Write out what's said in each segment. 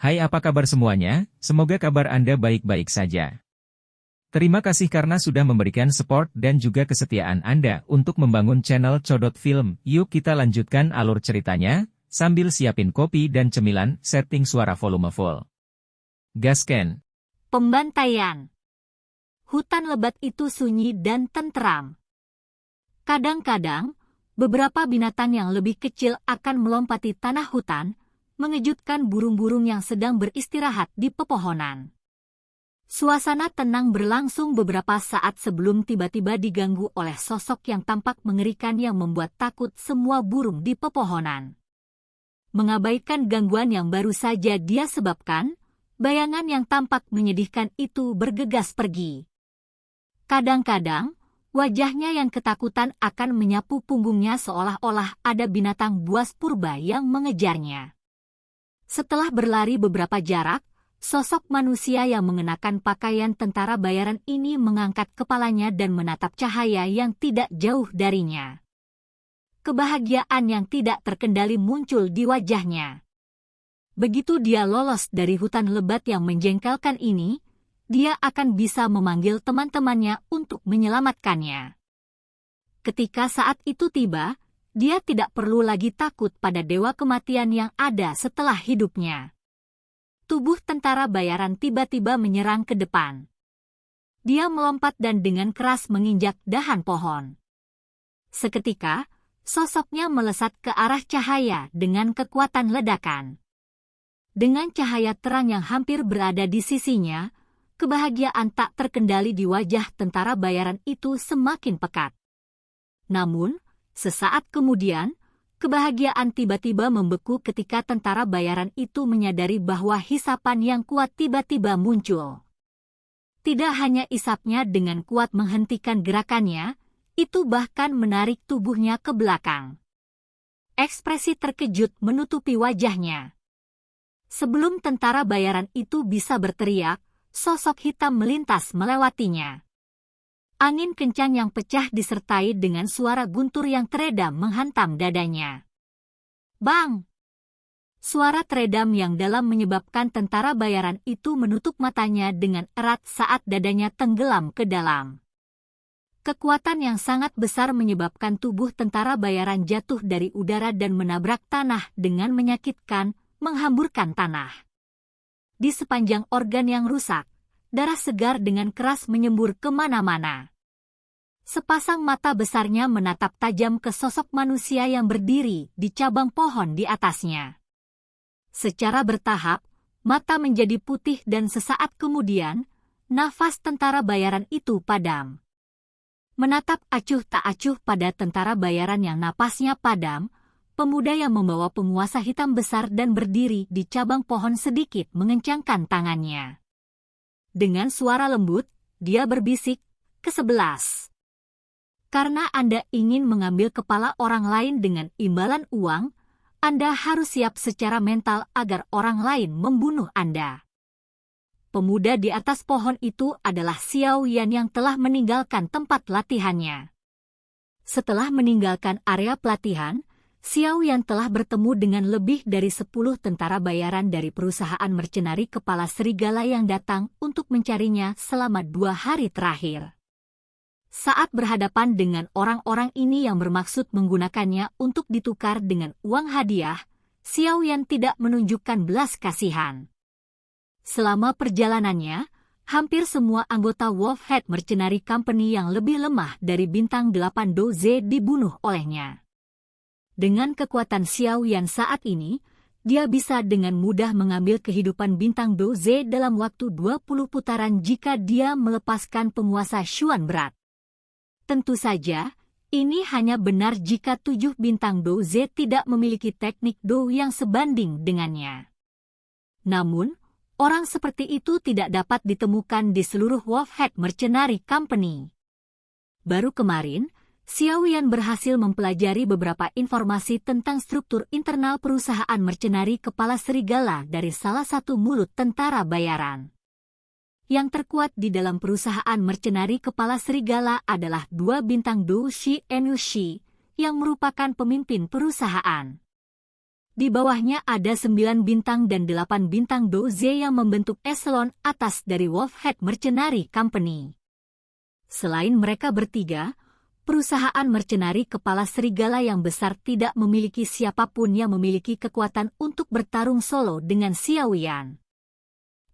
Hai, apa kabar semuanya? Semoga kabar Anda baik-baik saja. Terima kasih karena sudah memberikan support dan juga kesetiaan Anda untuk membangun channel Codot Film. Yuk kita lanjutkan alur ceritanya, sambil siapin kopi dan cemilan, setting suara volume full. Gasken. Pembantaian. Hutan lebat itu sunyi dan tentram. Kadang-kadang, beberapa binatang yang lebih kecil akan melompati tanah hutan, mengejutkan burung-burung yang sedang beristirahat di pepohonan. Suasana tenang berlangsung beberapa saat sebelum tiba-tiba diganggu oleh sosok yang tampak mengerikan yang membuat takut semua burung di pepohonan. Mengabaikan gangguan yang baru saja dia sebabkan, bayangan yang tampak menyedihkan itu bergegas pergi. Kadang-kadang, wajahnya yang ketakutan akan menyapu punggungnya seolah-olah ada binatang buas purba yang mengejarnya. Setelah berlari beberapa jarak, sosok manusia yang mengenakan pakaian tentara bayaran ini mengangkat kepalanya dan menatap cahaya yang tidak jauh darinya. Kebahagiaan yang tidak terkendali muncul di wajahnya. Begitu dia lolos dari hutan lebat yang menjengkelkan ini, dia akan bisa memanggil teman-temannya untuk menyelamatkannya. Ketika saat itu tiba, dia tidak perlu lagi takut pada dewa kematian yang ada setelah hidupnya. Tubuh tentara bayaran tiba-tiba menyerang ke depan. Dia melompat dan dengan keras menginjak dahan pohon. Seketika, sosoknya melesat ke arah cahaya dengan kekuatan ledakan. Dengan cahaya terang yang hampir berada di sisinya, kebahagiaan tak terkendali di wajah tentara bayaran itu semakin pekat. Namun, sesaat kemudian, kebahagiaan tiba-tiba membeku ketika tentara bayaran itu menyadari bahwa hisapan yang kuat tiba-tiba muncul. Tidak hanya isapnya dengan kuat menghentikan gerakannya, itu bahkan menarik tubuhnya ke belakang. Ekspresi terkejut menutupi wajahnya. Sebelum tentara bayaran itu bisa berteriak, sosok hitam melintas melewatinya. Angin kencang yang pecah disertai dengan suara guntur yang teredam menghantam dadanya. Bang! Suara teredam yang dalam menyebabkan tentara bayaran itu menutup matanya dengan erat saat dadanya tenggelam ke dalam. Kekuatan yang sangat besar menyebabkan tubuh tentara bayaran jatuh dari udara dan menabrak tanah dengan menyakitkan, menghamburkan tanah. Di sepanjang organ yang rusak, darah segar dengan keras menyembur kemana-mana. Sepasang mata besarnya menatap tajam ke sosok manusia yang berdiri di cabang pohon di atasnya. Secara bertahap, mata menjadi putih dan sesaat kemudian, nafas tentara bayaran itu padam. Menatap acuh tak acuh pada tentara bayaran yang napasnya padam, pemuda yang membawa penguasa hitam besar dan berdiri di cabang pohon sedikit mengencangkan tangannya. Dengan suara lembut, dia berbisik, "Ke-11. Karena Anda ingin mengambil kepala orang lain dengan imbalan uang, Anda harus siap secara mental agar orang lain membunuh Anda." Pemuda di atas pohon itu adalah Xiao Yan yang telah meninggalkan tempat latihannya. Setelah meninggalkan area pelatihan, Xiao Yan telah bertemu dengan lebih dari 10 tentara bayaran dari perusahaan mercenari kepala serigala yang datang untuk mencarinya selama 2 hari terakhir. Saat berhadapan dengan orang-orang ini yang bermaksud menggunakannya untuk ditukar dengan uang hadiah, Xiao Yan tidak menunjukkan belas kasihan. Selama perjalanannya, hampir semua anggota Wolfhead Mercenary Company yang lebih lemah dari bintang 8 Doze dibunuh olehnya. Dengan kekuatan Xiao Yan saat ini, dia bisa dengan mudah mengambil kehidupan bintang Doze dalam waktu 20 putaran jika dia melepaskan penguasa Xuan berat. Tentu saja, ini hanya benar jika 7 bintang Doze tidak memiliki teknik Do yang sebanding dengannya. Namun, orang seperti itu tidak dapat ditemukan di seluruh Wolfhead Mercenary Company. Baru kemarin, Xiao Yan berhasil mempelajari beberapa informasi tentang struktur internal perusahaan mercenari kepala serigala dari salah satu mulut tentara bayaran. Yang terkuat di dalam perusahaan mercenari kepala serigala adalah 2 bintang Do Shi Enu Shi, yang merupakan pemimpin perusahaan. Di bawahnya ada 9 bintang dan 8 bintang doze yang membentuk eselon atas dari Wolfhead Mercenary Company. Selain mereka bertiga, perusahaan mercenari kepala serigala yang besar tidak memiliki siapapun yang memiliki kekuatan untuk bertarung solo dengan Xiao Yan.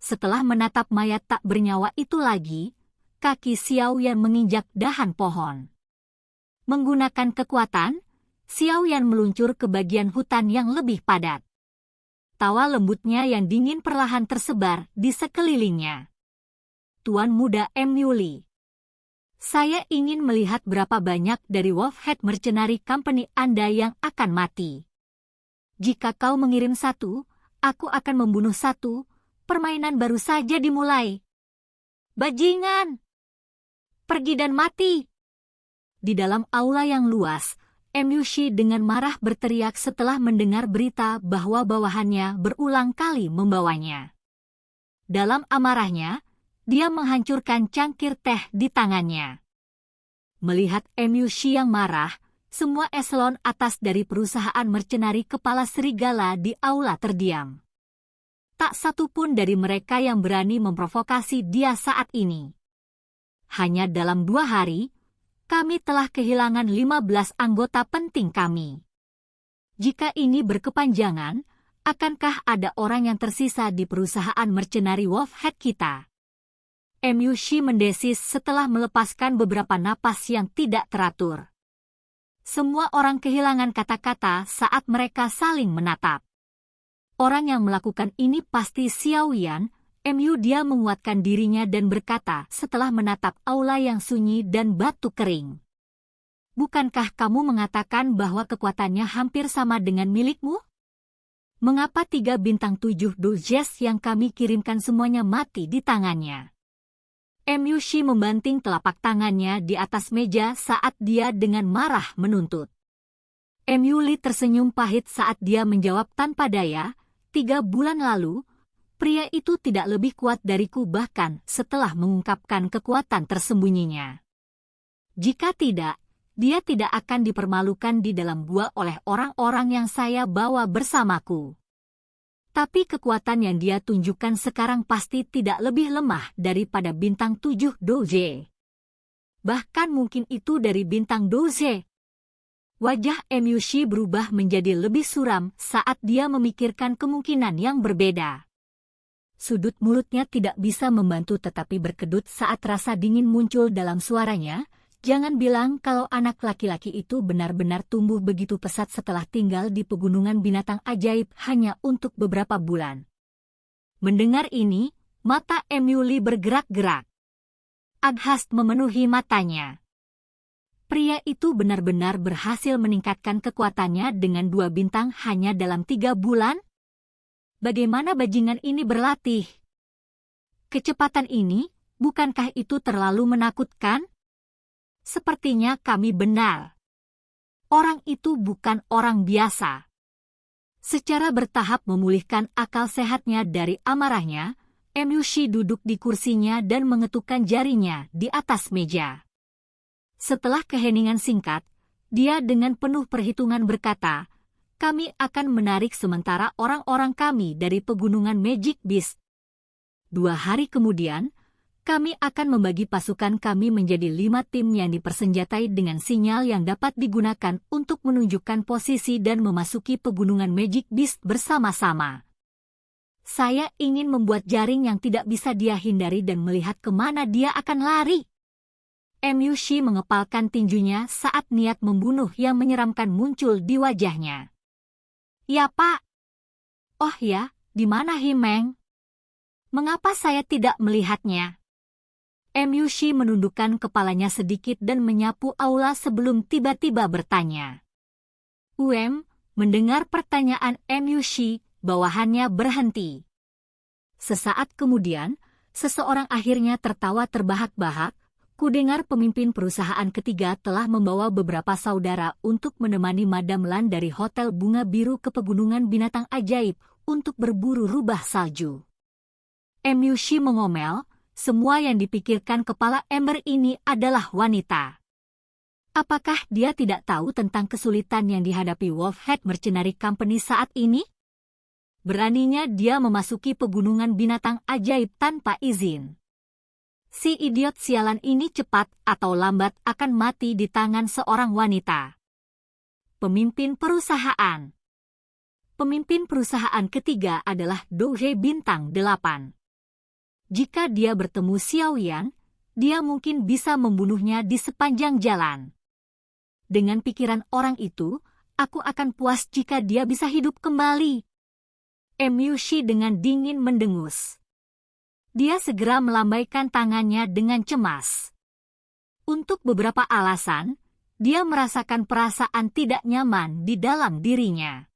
Setelah menatap mayat tak bernyawa itu lagi, kaki Xiao Yan menginjak dahan pohon. Menggunakan kekuatan, Xiao Yan meluncur ke bagian hutan yang lebih padat. Tawa lembutnya yang dingin perlahan tersebar di sekelilingnya. Tuan muda Mu Li, saya ingin melihat berapa banyak dari Wolfhead Mercenary Company Anda yang akan mati. Jika kau mengirim 1, aku akan membunuh 1. Permainan baru saja dimulai. Bajingan! Pergi dan mati! Di dalam aula yang luas, Mu Shi dengan marah berteriak setelah mendengar berita bahwa bawahannya berulang kali membawanya. Dalam amarahnya, dia menghancurkan cangkir teh di tangannya. Melihat Mu Shi yang marah, semua eselon atas dari perusahaan mercenari kepala serigala di aula terdiam. Tak satu pun dari mereka yang berani memprovokasi dia saat ini. Hanya dalam 2 hari, kami telah kehilangan 15 anggota penting kami. Jika ini berkepanjangan, akankah ada orang yang tersisa di perusahaan mercenari Wolfhead kita? Mu Shi mendesis setelah melepaskan beberapa napas yang tidak teratur. Semua orang kehilangan kata-kata saat mereka saling menatap. Orang yang melakukan ini pasti Xiao Yan. Dia menguatkan dirinya dan berkata setelah menatap aula yang sunyi dan batu kering. Bukankah kamu mengatakan bahwa kekuatannya hampir sama dengan milikmu? Mengapa 3 bintang 7 dozes yang kami kirimkan semuanya mati di tangannya? Mu Shi membanting telapak tangannya di atas meja saat dia dengan marah menuntut. Mu Li tersenyum pahit saat dia menjawab tanpa daya, 3 bulan lalu, pria itu tidak lebih kuat dariku bahkan setelah mengungkapkan kekuatan tersembunyinya. Jika tidak, dia tidak akan dipermalukan di dalam gua oleh orang-orang yang saya bawa bersamaku. Tapi kekuatan yang dia tunjukkan sekarang pasti tidak lebih lemah daripada bintang 7 doze. Bahkan mungkin itu dari bintang doze. Wajah Mu Shi berubah menjadi lebih suram saat dia memikirkan kemungkinan yang berbeda. Sudut mulutnya tidak bisa membantu tetapi berkedut saat rasa dingin muncul dalam suaranya. Jangan bilang kalau anak laki-laki itu benar-benar tumbuh begitu pesat setelah tinggal di pegunungan binatang ajaib hanya untuk beberapa bulan. Mendengar ini, mata Mu Li bergerak-gerak. Aghast memenuhi matanya. Pria itu benar-benar berhasil meningkatkan kekuatannya dengan 2 bintang hanya dalam 3 bulan? Bagaimana bajingan ini berlatih? Kecepatan ini, bukankah itu terlalu menakutkan? Sepertinya kami benar. Orang itu bukan orang biasa. Secara bertahap memulihkan akal sehatnya dari amarahnya, Mu Shi duduk di kursinya dan mengetukkan jarinya di atas meja. Setelah keheningan singkat, dia dengan penuh perhitungan berkata, kami akan menarik sementara orang-orang kami dari pegunungan Magic Beast. 2 hari kemudian, kami akan membagi pasukan kami menjadi 5 tim yang dipersenjatai dengan sinyal yang dapat digunakan untuk menunjukkan posisi dan memasuki pegunungan Magic Beast bersama-sama. Saya ingin membuat jaring yang tidak bisa dia hindari dan melihat kemana dia akan lari. Mu Shi mengepalkan tinjunya saat niat membunuh yang menyeramkan muncul di wajahnya. Ya Pak. Oh ya, di mana Himeng? Mengapa saya tidak melihatnya? Mu Shi menundukkan kepalanya sedikit dan menyapu aula sebelum tiba-tiba bertanya. Mendengar pertanyaan Mu Shi, bawahannya berhenti. Sesaat kemudian, seseorang akhirnya tertawa terbahak-bahak. Kudengar pemimpin perusahaan ketiga telah membawa beberapa saudara untuk menemani Madam Lan dari Hotel Bunga Biru ke Pegunungan Binatang Ajaib untuk berburu rubah salju. Mu Shi mengomel, semua yang dipikirkan kepala ember ini adalah wanita. Apakah dia tidak tahu tentang kesulitan yang dihadapi Wolfhead Mercenary Company saat ini? Beraninya dia memasuki pegunungan binatang ajaib tanpa izin. Si idiot sialan ini cepat atau lambat akan mati di tangan seorang wanita. Pemimpin perusahaan. Pemimpin perusahaan ketiga adalah Doge Bintang 8. Jika dia bertemu Xiao Yan, dia mungkin bisa membunuhnya di sepanjang jalan. Dengan pikiran orang itu, aku akan puas jika dia bisa hidup kembali. Emyushi dengan dingin mendengus. Dia segera melambaikan tangannya dengan cemas. Untuk beberapa alasan, dia merasakan perasaan tidak nyaman di dalam dirinya.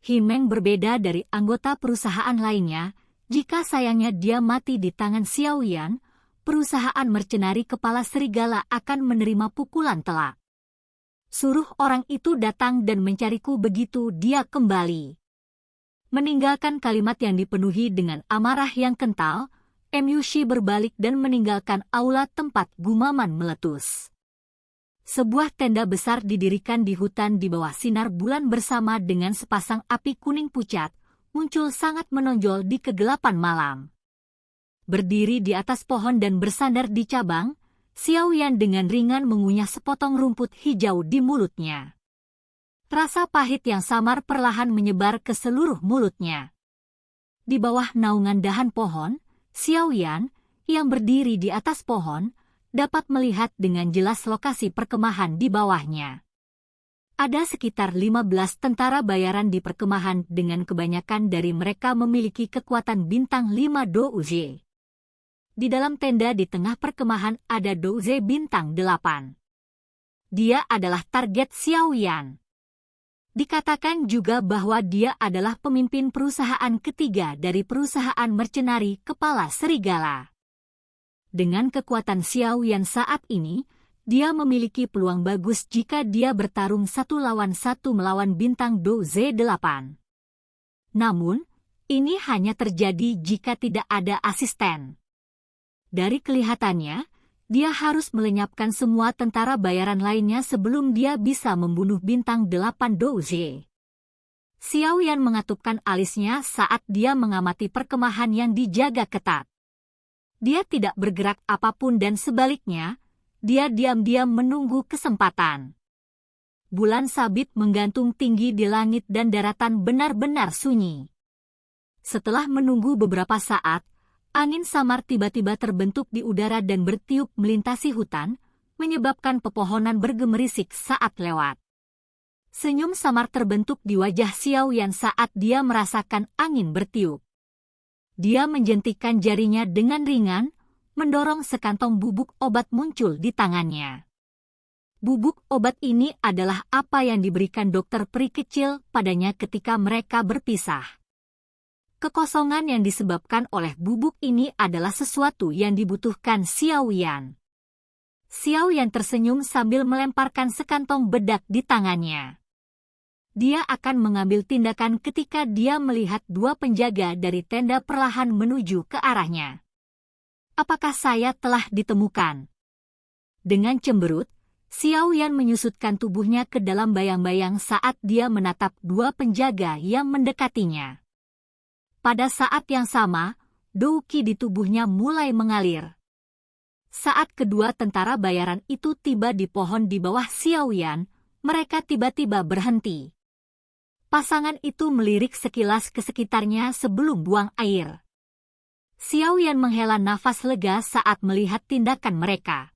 Himeng berbeda dari anggota perusahaan lainnya. Jika sayangnya dia mati di tangan Xiao Yan, perusahaan mercenari kepala serigala akan menerima pukulan telak. Suruh orang itu datang dan mencariku begitu dia kembali. Meninggalkan kalimat yang dipenuhi dengan amarah yang kental, Emyushi berbalik dan meninggalkan aula tempat gumaman meletus. Sebuah tenda besar didirikan di hutan di bawah sinar bulan bersama dengan sepasang api kuning pucat, muncul sangat menonjol di kegelapan malam. Berdiri di atas pohon dan bersandar di cabang, Xiao Yan dengan ringan mengunyah sepotong rumput hijau di mulutnya. Rasa pahit yang samar perlahan menyebar ke seluruh mulutnya. Di bawah naungan dahan pohon, Xiao Yan, yang berdiri di atas pohon, dapat melihat dengan jelas lokasi perkemahan di bawahnya. Ada sekitar 15 tentara bayaran di perkemahan dengan kebanyakan dari mereka memiliki kekuatan bintang 5 Douje. Di dalam tenda di tengah perkemahan ada Douje bintang 8. Dia adalah target Xiao Yan. Dikatakan juga bahwa dia adalah pemimpin perusahaan ketiga dari perusahaan mercenari kepala serigala. Dengan kekuatan Xiao Yan saat ini, dia memiliki peluang bagus jika dia bertarung 1 lawan 1 melawan bintang Douje 8. Namun, ini hanya terjadi jika tidak ada asisten. Dari kelihatannya, dia harus melenyapkan semua tentara bayaran lainnya sebelum dia bisa membunuh bintang 8 Douje. Xiao Yan mengatupkan alisnya saat dia mengamati perkemahan yang dijaga ketat. Dia tidak bergerak apapun dan sebaliknya, dia diam-diam menunggu kesempatan. Bulan sabit menggantung tinggi di langit dan daratan benar-benar sunyi. Setelah menunggu beberapa saat, angin samar tiba-tiba terbentuk di udara dan bertiup melintasi hutan, menyebabkan pepohonan bergemerisik saat lewat. Senyum samar terbentuk di wajah Xiao Yan saat dia merasakan angin bertiup. Dia menjentikkan jarinya dengan ringan, mendorong sekantong bubuk obat muncul di tangannya. Bubuk obat ini adalah apa yang diberikan dokter peri kecil padanya ketika mereka berpisah. Kekosongan yang disebabkan oleh bubuk ini adalah sesuatu yang dibutuhkan Xiao Yan. Xiao Yan tersenyum sambil melemparkan sekantong bedak di tangannya. Dia akan mengambil tindakan ketika dia melihat 2 penjaga dari tenda perlahan menuju ke arahnya. Apakah saya telah ditemukan? Dengan cemberut, Xiao Yan menyusutkan tubuhnya ke dalam bayang-bayang saat dia menatap 2 penjaga yang mendekatinya. Pada saat yang sama, Douqi di tubuhnya mulai mengalir. Saat kedua tentara bayaran itu tiba di pohon di bawah Xiao Yan, mereka tiba-tiba berhenti. Pasangan itu melirik sekilas ke sekitarnya sebelum buang air. Xiao Yan menghela nafas lega saat melihat tindakan mereka.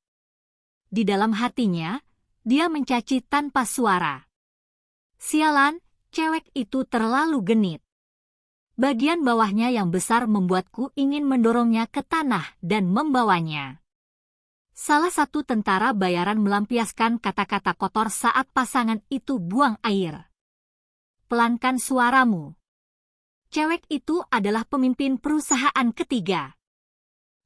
Di dalam hatinya, dia mencaci tanpa suara. Sialan, cewek itu terlalu genit. Bagian bawahnya yang besar membuatku ingin mendorongnya ke tanah dan membawanya. Salah satu tentara bayaran melampiaskan kata-kata kotor saat pasangan itu buang air. Pelankan suaramu. Cewek itu adalah pemimpin perusahaan ketiga.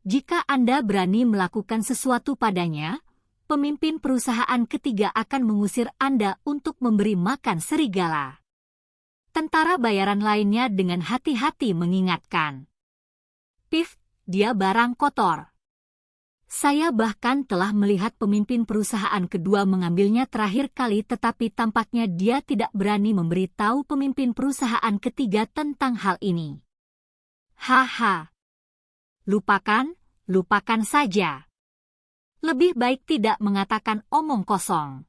Jika Anda berani melakukan sesuatu padanya, pemimpin perusahaan ketiga akan mengusir Anda untuk memberi makan serigala. Tentara bayaran lainnya dengan hati-hati mengingatkan. Pif, dia barang kotor. Saya bahkan telah melihat pemimpin perusahaan kedua mengambilnya terakhir kali, tetapi tampaknya dia tidak berani memberitahu pemimpin perusahaan ketiga tentang hal ini. Haha. Lupakan saja. Lebih baik tidak mengatakan omong kosong.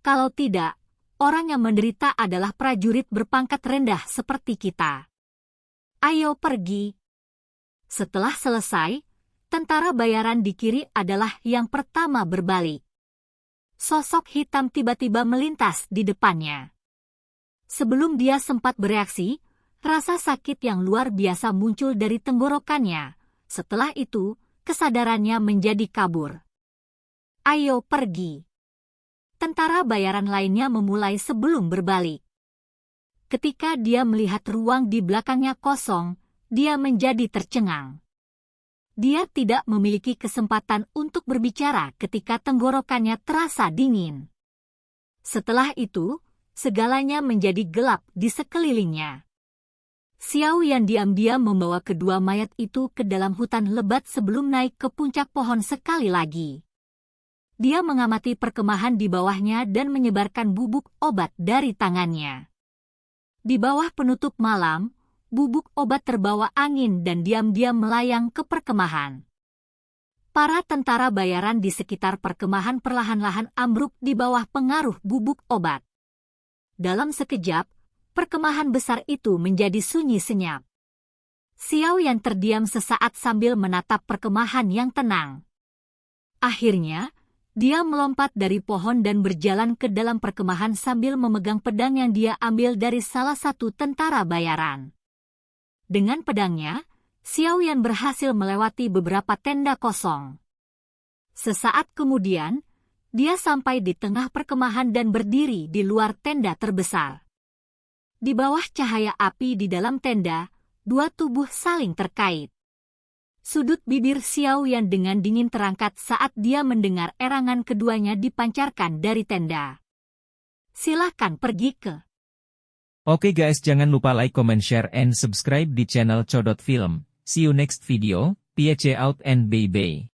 Kalau tidak, orang yang menderita adalah prajurit berpangkat rendah seperti kita. Ayo pergi. Setelah selesai, tentara bayaran di kiri adalah yang pertama berbalik. Sosok hitam tiba-tiba melintas di depannya. Sebelum dia sempat bereaksi, rasa sakit yang luar biasa muncul dari tenggorokannya. Setelah itu, kesadarannya menjadi kabur. Ayo pergi. Tentara bayaran lainnya memulai sebelum berbalik. Ketika dia melihat ruang di belakangnya kosong, dia menjadi tercengang. Dia tidak memiliki kesempatan untuk berbicara ketika tenggorokannya terasa dingin. Setelah itu, segalanya menjadi gelap di sekelilingnya. Xiao Yan diam-diam membawa kedua mayat itu ke dalam hutan lebat sebelum naik ke puncak pohon sekali lagi. Dia mengamati perkemahan di bawahnya dan menyebarkan bubuk obat dari tangannya. Di bawah penutup malam, bubuk obat terbawa angin dan diam-diam melayang ke perkemahan. Para tentara bayaran di sekitar perkemahan perlahan-lahan ambruk di bawah pengaruh bubuk obat. Dalam sekejap, perkemahan besar itu menjadi sunyi senyap. Xiao Yan terdiam sesaat sambil menatap perkemahan yang tenang. Akhirnya, dia melompat dari pohon dan berjalan ke dalam perkemahan sambil memegang pedang yang dia ambil dari salah satu tentara bayaran. Dengan pedangnya, Xiao Yan berhasil melewati beberapa tenda kosong. Sesaat kemudian, dia sampai di tengah perkemahan dan berdiri di luar tenda terbesar. Di bawah cahaya api di dalam tenda, dua tubuh saling terkait. Sudut bibir Xiao Yan dengan dingin terangkat saat dia mendengar erangan keduanya dipancarkan dari tenda. Silakan pergi ke. Oke guys, jangan lupa like, comment, share, and subscribe di channel Codot Film. See you next video, peace out and bye-bye.